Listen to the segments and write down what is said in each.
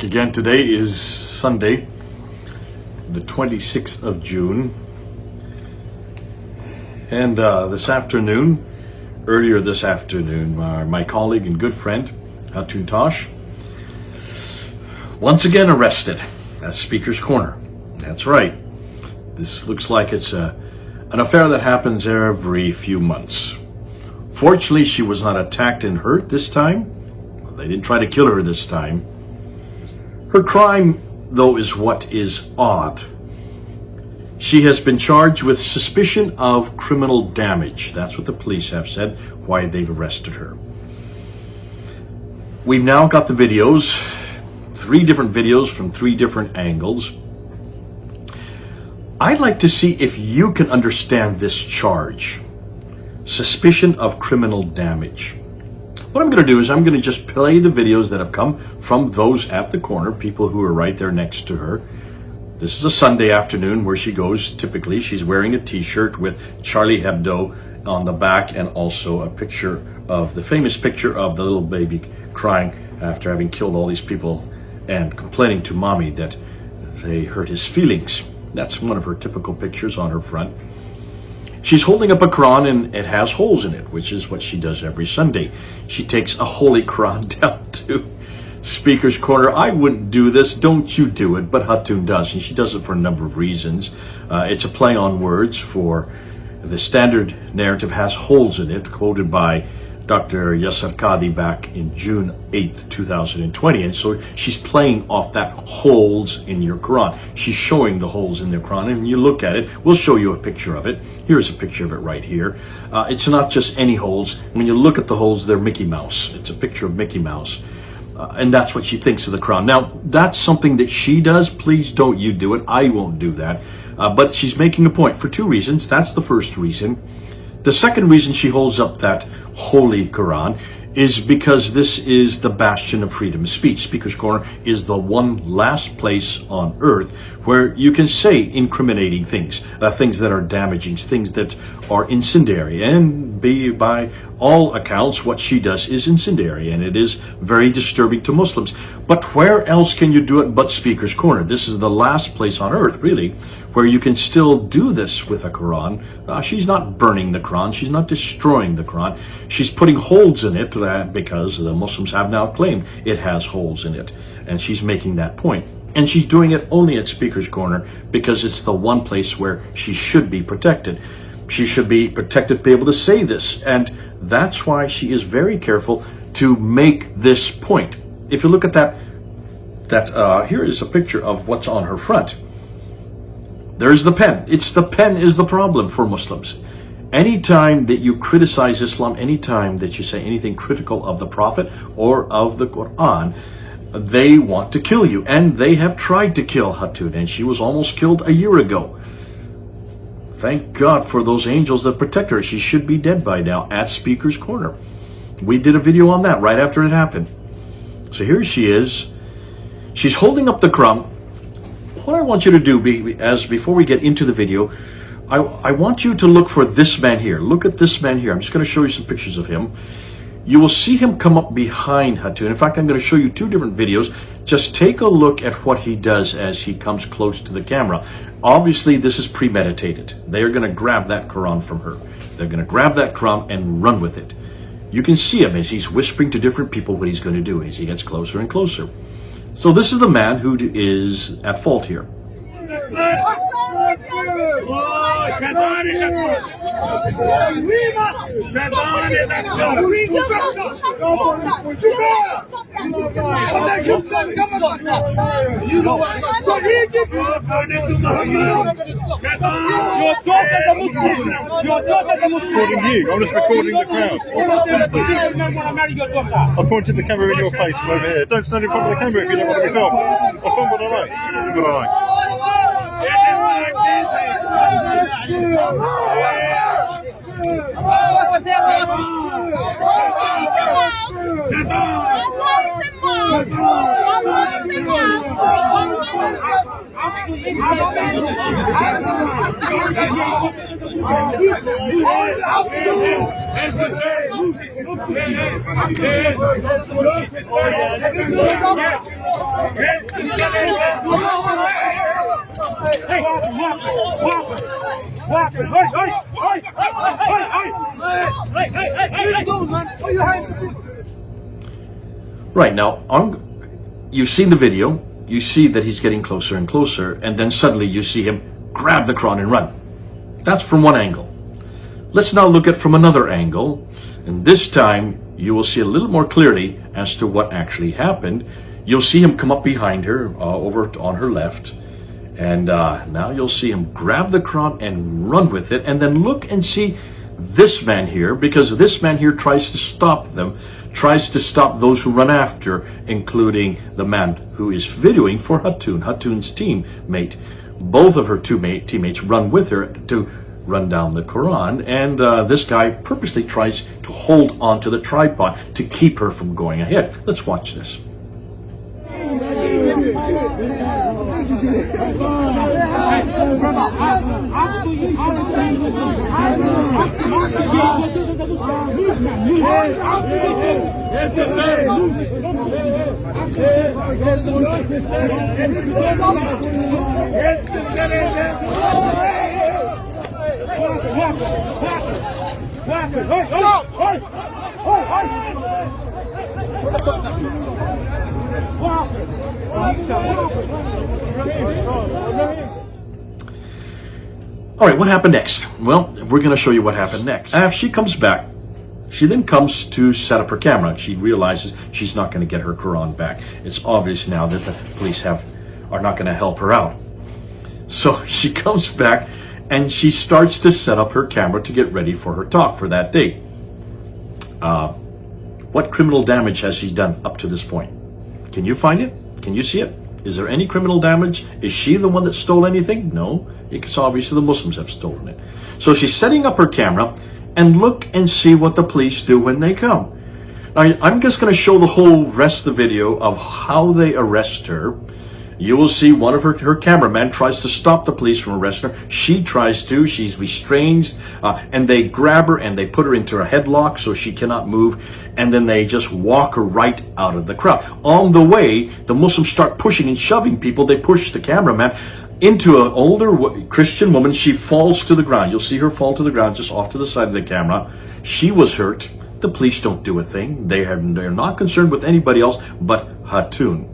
back again. Today is Sunday, the 26th of June. And earlier this afternoon, my colleague and good friend, Hatun Tash, once again arrested at Speaker's Corner. That's right. This looks like it's an affair that happens every few months. Fortunately, she was not attacked and hurt this time. They didn't try to kill her this time. Her crime, though, is what is odd. She has been charged with suspicion of criminal damage. That's what the police have said, why they've arrested her. We've now got the videos, 3 different videos from 3 different angles. I'd like to see if you can understand this charge. Suspicion of criminal damage. What I'm going to do is I'm going to just play the videos that have come from those at the corner, people who are right there next to her. This is a Sunday afternoon where she goes. Typically, she's wearing a T-shirt with Charlie Hebdo on the back and also a picture of the famous picture of the little baby crying after having killed all these people and complaining to mommy that they hurt his feelings. That's one of her typical pictures on her front. She's holding up a Qur'an and it has holes in it, which is what she does every Sunday. She takes a holy Qur'an down to Speaker's Corner. I wouldn't do this, don't you do it, but Hatun does, and she does it for a number of reasons. It's a play on words for the Standard Narrative has holes in it, quoted by Dr Yasir Qadhi back in June 8th, 2020. And so she's playing off that holes in your Quran. She's showing the holes in the Quran, and you look at it. We'll show you a picture of it. Here's a picture of it right here. It's not just any holes. When you look at the holes, they're Mickey Mouse. It's a picture of Mickey Mouse. And that's what she thinks of the Quran. Now, that's something that she does. Please don't you do it. I won't do that. But she's making a point for 2 reasons. That's the first reason. The second reason she holds up that holy Quran is because this is the bastion of freedom of speech. Speaker's Corner is the one last place on earth where you can say incriminating things, things that are damaging, things that are incendiary. And by all accounts, what she does is incendiary, and it is very disturbing to Muslims. But where else can you do it but Speaker's Corner? This is the last place on earth, really, where you can still do this with a Quran. She's not burning the Quran. She's not destroying the Quran. She's putting holes in it because the Muslims have now claimed it has holes in it. And she's making that point. And she's doing it only at Speaker's Corner because it's the one place where she should be protected. She should be protected to be able to say this. And that's why she is very careful to make this point. If you look at that, here is a picture of what's on her front. There's the pen. It's the pen is the problem for Muslims. Anytime that you criticize Islam, anytime that you say anything critical of the Prophet or of the Quran, they want to kill you. And they have tried to kill Hatun, and she was almost killed a year ago. Thank God for those angels that protect her. She should be dead by now at Speaker's Corner. We did a video on that right after it happened. So here she is. She's holding up the Quran. What I want you to do, before we get into the video, I want you to look for this man here. Look at this man here. I'm just going to show you some pictures of him. You will see him come up behind Hatun. In fact, I'm going to show you 2 different videos. Just take a look at what he does as he comes close to the camera. Obviously, this is premeditated. They are going to grab that Quran from her. They're going to grab that Quran and run with it. You can see him as he's whispering to different people what he's going to do as he gets closer and closer. So this is the man who is at fault here. I'm just recording the crowd. I pointed the camera in your face from over here. Don't stand in front of the camera if you don't want to be filmed. I'll film what I like. What I like. Right, now, you've seen the video, you see that he's getting closer and closer, and then suddenly you see him grab the Quran and run. That's from one angle. Let's now look at from another angle, and this time you will see a little more clearly as to what actually happened. You'll see him come up behind her, over on her left, and now you'll see him grab the Quran and run with it, and then look and see this man here, because this man here tries to stop them, tries to stop those who run after, including the man who is videoing for Hatun's teammate. Both of her teammates run with her to run down the Quran, and this guy purposely tries to hold on to the tripod to keep her from going ahead. Let's watch this. All right, what happened next? Well, we're going to show you what happened next. After she comes back, she then comes to set up her camera. She realizes she's not going to get her Quran back. It's obvious now that the police are not going to help her out. So she comes back and she starts to set up her camera to get ready for her talk for that day. What criminal damage has she done up to this point? Can you find it? Can you see it? Is there any criminal damage? Is she the one that stole anything? No, it's obviously the Muslims have stolen it. So she's setting up her camera, and look and see what the police do when they come. Now, I'm just going to show the whole rest of the video of how they arrest her. You will see one of her cameraman tries to stop the police from arresting her. She tries to. She's restrained, and they grab her and they put her into a headlock so she cannot move, and then they just walk her right out of the crowd. On the way, the Muslims start pushing and shoving people. They push the cameraman into an older Christian woman. She falls to the ground. You'll see her fall to the ground just off to the side of the camera. She was hurt. The police don't do a thing. They're not concerned with anybody else but Hatun.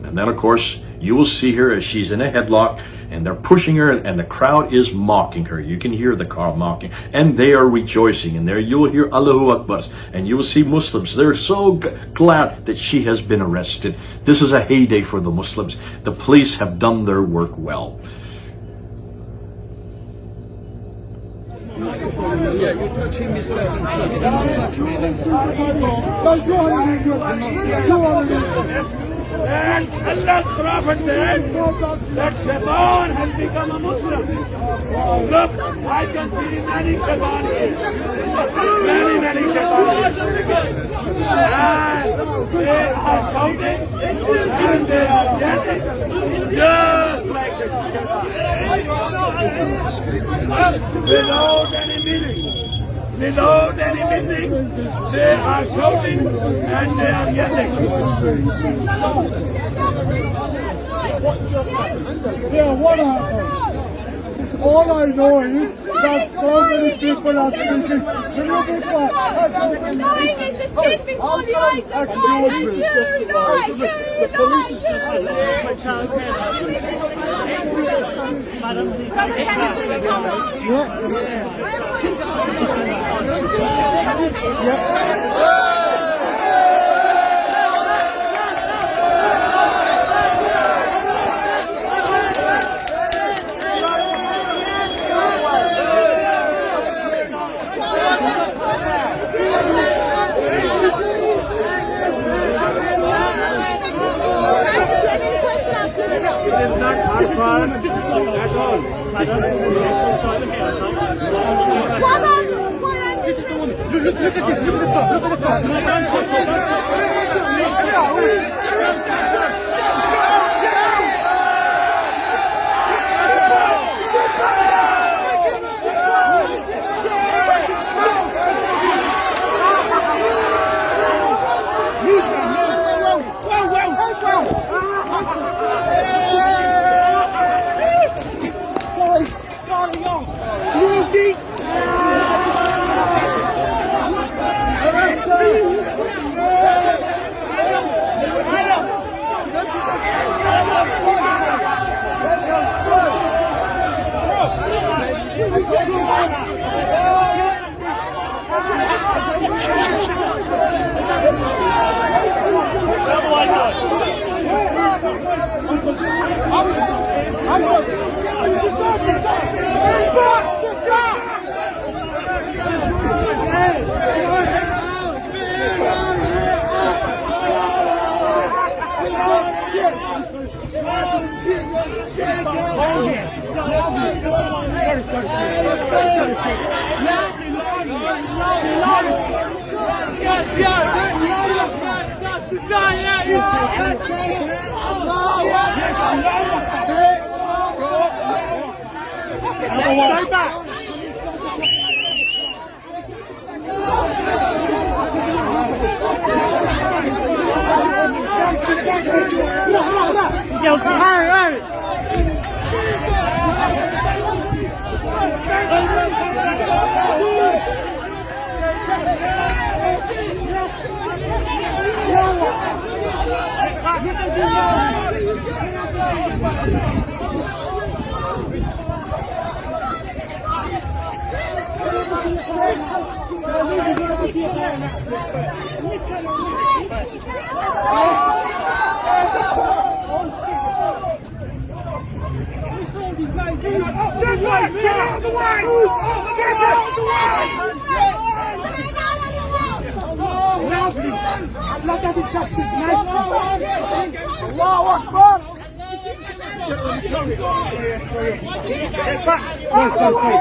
And then, of course, you will see her as she's in a headlock, and they're pushing her, and the crowd is mocking her. You can hear the crowd mocking, and they are rejoicing. And there you will hear Allahu Akbar, and you will see Muslims. They're so glad that she has been arrested. This is a heyday for the Muslims. The police have done their work well. Yeah, you're touching me, sir. You don't touch me anymore. Stop. And Allah's Prophet said that Shaitan has become a Muslim. Look, I can see many Shaitan here. Many Shaitan here. And they are shouting and they are yelling just like the Shaitan. Without any meaning. Without any meaning, they are shouting and they are yelling. What just happened? Yeah, what happened? All I know is that so many people are speaking. Lying is a sin before the eyes of God. The police is just Brother, can you please come on? It is not hard fun at all. Look at this, look at the top, look at the top. Stay back. Yo, hey, Get out of the way!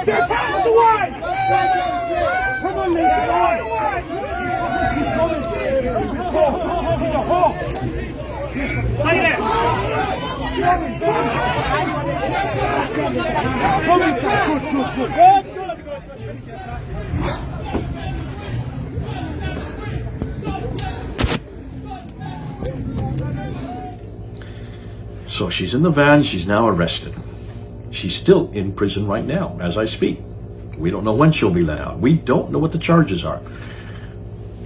Get out of the So she's in the van, she's now arrested. She's still in prison right now as I speak. We don't know when she'll be let out. We don't know what the charges are.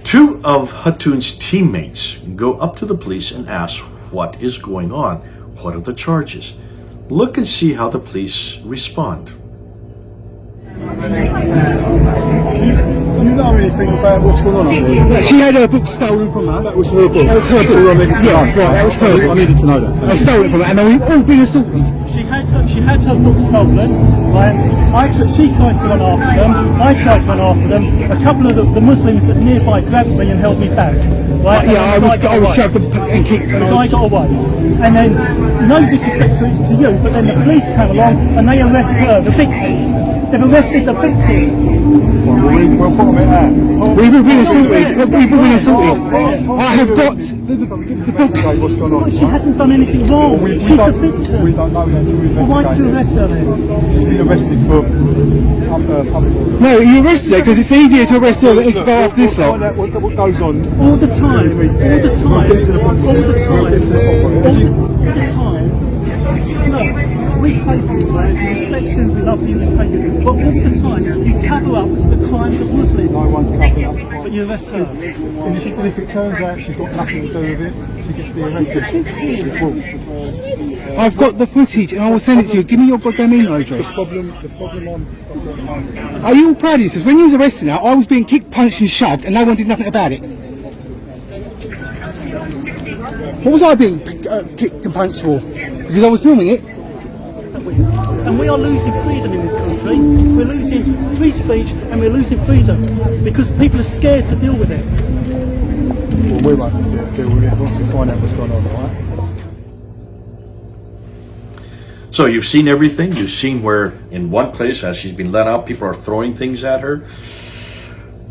Two of Hatun's teammates go up to the police and ask what is going on. What are the charges? Look and see how the police respond. Do you know anything about what's going on up there? She had her book stolen from her. That was her book. That was her That's all I book. needed to Yeah, know. right, that was her book. I needed to know that. They stole it from her, and we've all been assaulted. She had her book stolen. Right? She tried to run after them. I tried to run after them. A couple of the Muslims nearby grabbed me and held me back. Right? Yeah, I was shoved and kicked. And I got away. And then, no disrespect to you, but then the police came along and they arrested her, the victim. They've arrested the victim. We'll put them in there. We've all been assaulted. We've all been assaulted. I have got the book. What's going on? But she hasn't done anything wrong. She's the victim. We don't know that until we investigate. Well, why did you arrest her then? She's been arrested for public. No, you arrested her because it's easier to arrest her than it is to go after this lot. Find out what goes on. All the time, all the time, Get to the bottom. all the Get to the bottom. all the time. Look, we pray for you guys, we respect you, we love you, we pray for you. But all the time, you cover up the crimes of Muslims. No one's covering up. But you arrest her. And if it turns out she's got nothing to do with it, she gets the arrested. I've got the footage and I will send it to you. Give me your goddamn email address. The problem Are you all proud of yourselves? When you was arrested now, I was being kicked, punched and shoved and no one did nothing about it. What was I being kicked and punched for? Because I was filming it. And we are losing freedom in this country. We're losing free speech and we're losing freedom because people are scared to deal with it. well, we won't deal with it. We'll find out what's going on, alright? So you've seen everything. You've seen where in one place, as she's been let out, people are throwing things at her.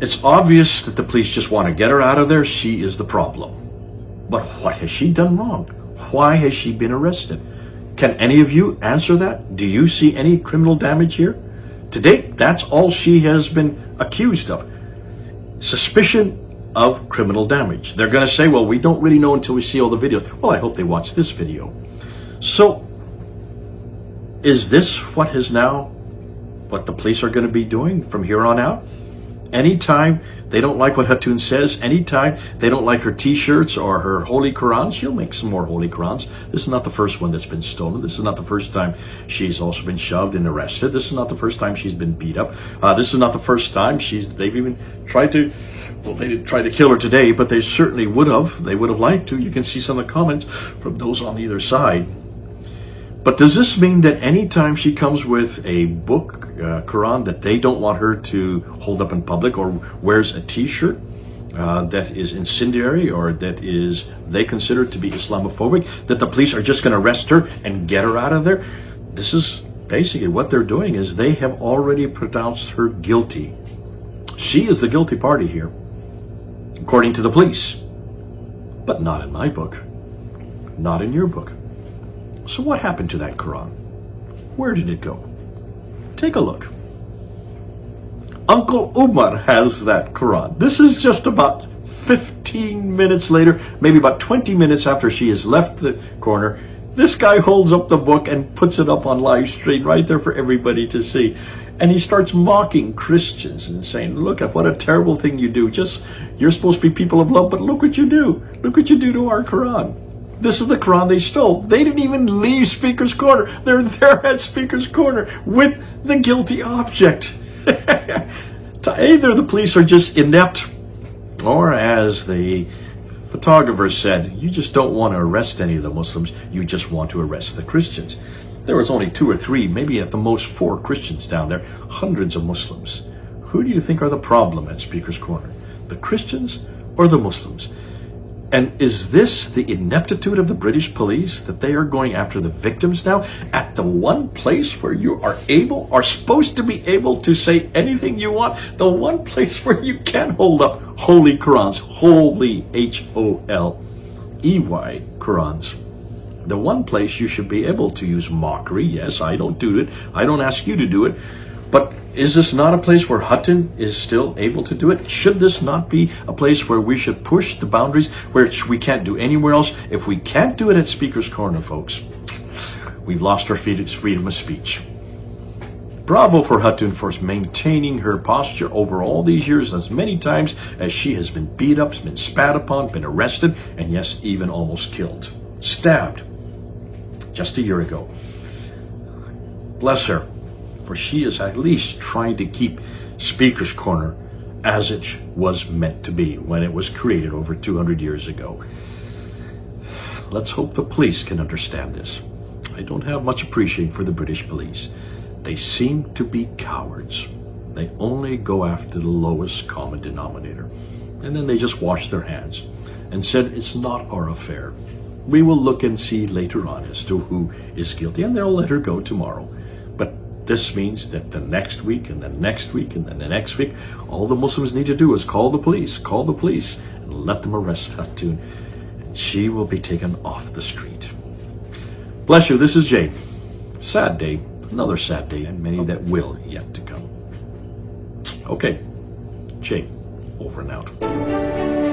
It's obvious that the police just want to get her out of there. She is the problem. But what has she done wrong? Why has she been arrested? Can any of you answer that? Do you see any criminal damage here? To date, that's all she has been accused of. Suspicion of criminal damage. They're going to say, well, we don't really know until we see all the videos. Well, I hope they watch this video. So, is this what the police are going to be doing from here on out? Anytime they don't like what Hatun says, anytime they don't like her T-shirts or her Holy Qur'an, she'll make some more Holy Qur'ans. This is not the first one that's been stolen. This is not the first time she's also been shoved and arrested. This is not the first time she's been beat up. This is not the first time they've even tried to, well, they didn't try to kill her today, but they certainly would have. They would have liked to. You can see some of the comments from those on either side. But does this mean that anytime she comes with a book, Quran, that they don't want her to hold up in public or wears a T-shirt, that is incendiary or that is they consider to be Islamophobic, that the police are just going to arrest her and get her out of there. This is basically what they're doing, is they have already pronounced her guilty. She is the guilty party here, according to the police. But not in my book. Not in your book. So what happened to that Quran? Where did it go? Take a look. Uncle Umar has that Quran. This is just about 15 minutes later, maybe about 20 minutes after she has left the corner. This guy holds up the book and puts it up on live stream right there for everybody to see. And he starts mocking Christians and saying, look at what a terrible thing you do. You're supposed to be people of love, but look what you do. Look what you do to our Quran. This is the Quran they stole. They didn't even leave Speaker's Corner. They're there at Speaker's Corner with the guilty object. Either the police are just inept, or as the photographer said, you just don't want to arrest any of the Muslims, you just want to arrest the Christians. There was only 2 or 3, maybe at the most 4 Christians down there, hundreds of Muslims. Who do you think are the problem at Speaker's Corner? The Christians or the Muslims? And is this the ineptitude of the British police, that they are going after the victims now at the one place where you are supposed to be able to say anything you want, the one place where you can hold up holy Qurans, holy H-O-L-E-Y Qurans. The one place you should be able to use mockery. Yes, I don't do it. I don't ask you to do it. But is this not a place where Hatun is still able to do it? Should this not be a place where we should push the boundaries, where we can't do anywhere else? If we can't do it at Speaker's Corner, folks, we've lost our freedom of speech. Bravo for Hatun for maintaining her posture over all these years, as many times as she has been beat up, been spat upon, been arrested, and yes, even almost killed. Stabbed just a year ago. Bless her, for she is at least trying to keep Speaker's Corner as it was meant to be when it was created over 200 years ago. Let's hope the police can understand this. I don't have much appreciation for the British police. They seem to be cowards. They only go after the lowest common denominator. And then they just wash their hands and said, it's not our affair. We will look and see later on as to who is guilty, and they'll let her go tomorrow. But this means that the next week and the next week and then the next week, all the Muslims need to do is call the police, and let them arrest Hatun. And she will be taken off the street. Bless you, this is Jay. Sad day, another sad day, and many that will yet to come. Okay, Jay, over and out.